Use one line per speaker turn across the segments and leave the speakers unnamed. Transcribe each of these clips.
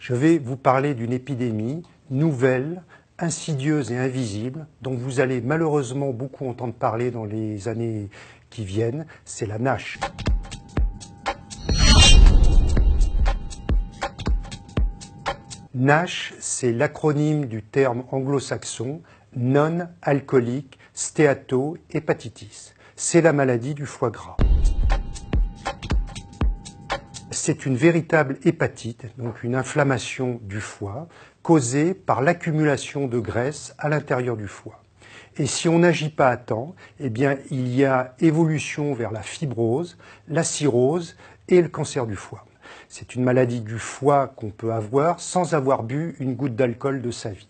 Je vais vous parler d'une épidémie nouvelle, insidieuse et invisible, dont vous allez malheureusement beaucoup entendre parler dans les années qui viennent, c'est la NASH. NASH, c'est l'acronyme du terme anglo-saxon non-alcoolique stéatohépatitis. C'est la maladie du foie gras. C'est une véritable hépatite, donc une inflammation du foie, causée par l'accumulation de graisse à l'intérieur du foie. Et si on n'agit pas à temps, eh bien, il y a évolution vers la fibrose, la cirrhose et le cancer du foie. C'est une maladie du foie qu'on peut avoir sans avoir bu une goutte d'alcool de sa vie.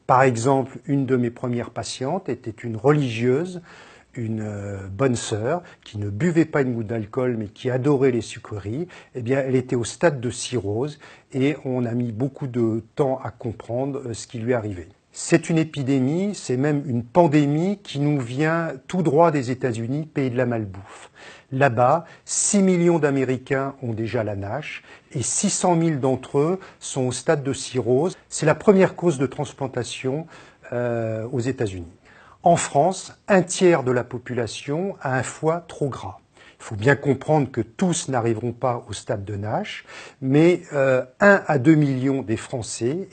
Par exemple, une de mes premières patientes était une religieuse, une bonne sœur qui ne buvait pas une goutte d'alcool mais qui adorait les sucreries. Eh bien, elle était au stade de cirrhose et on a mis beaucoup de temps à comprendre ce qui lui arrivait. C'est une épidémie, c'est même une pandémie qui nous vient tout droit des États-Unis, pays de la malbouffe. Là-bas, 6 millions d'Américains ont déjà la NASH et 600 000 d'entre eux sont au stade de cirrhose. C'est la première cause de transplantation aux États-Unis. En France, un tiers de la population a un foie trop gras. Il faut bien comprendre que tous n'arriveront pas au stade de NASH, mais 1 à 2 millions des Français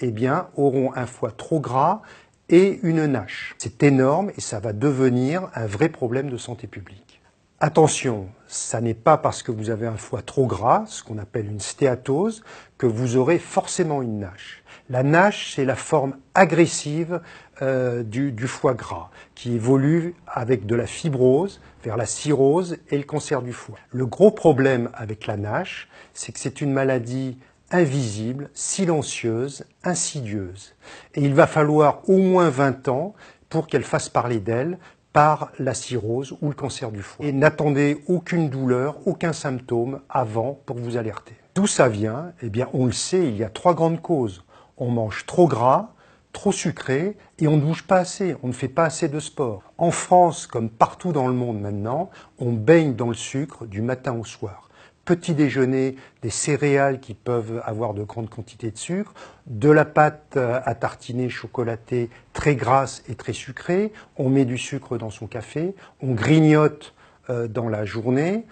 auront un foie trop gras et une NASH. C'est énorme et ça va devenir un vrai problème de santé publique. Attention, ça n'est pas parce que vous avez un foie trop gras, ce qu'on appelle une stéatose, que vous aurez forcément une NASH. La NASH, c'est la forme agressive du foie gras, qui évolue avec de la fibrose vers la cirrhose et le cancer du foie. Le gros problème avec la NASH, c'est que c'est une maladie invisible, silencieuse, insidieuse. Et il va falloir au moins 20 ans pour qu'elle fasse parler d'elle par la cirrhose ou le cancer du foie. Et n'attendez aucune douleur, aucun symptôme avant pour vous alerter. D'où ça vient? Eh bien, on le sait, il y a 3 grandes causes. On mange trop gras, trop sucré et on ne bouge pas assez, on ne fait pas assez de sport. En France, comme partout dans le monde maintenant, on baigne dans le sucre du matin au soir. Petit déjeuner, des céréales qui peuvent avoir de grandes quantités de sucre, de la pâte à tartiner chocolatée très grasse et très sucrée, on met du sucre dans son café, on grignote dans la journée,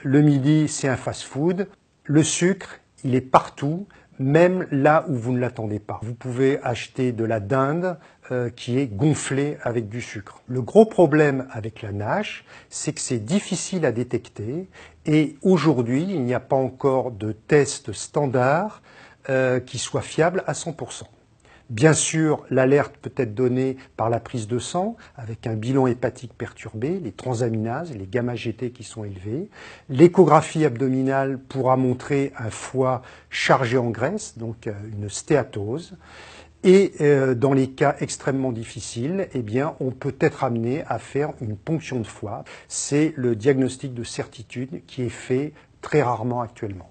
le midi c'est un fast-food, le sucre il est partout, même là où vous ne l'attendez pas. Vous pouvez acheter de la dinde qui est gonflée avec du sucre. Le gros problème avec la NASH, c'est que c'est difficile à détecter et aujourd'hui, il n'y a pas encore de test standard qui soit fiable à 100%. Bien sûr, l'alerte peut être donnée par la prise de sang avec un bilan hépatique perturbé, les transaminases, les gamma-GT qui sont élevés. L'échographie abdominale pourra montrer un foie chargé en graisse, donc une stéatose. Et dans les cas extrêmement difficiles, on peut être amené à faire une ponction de foie. C'est le diagnostic de certitude qui est fait très rarement actuellement.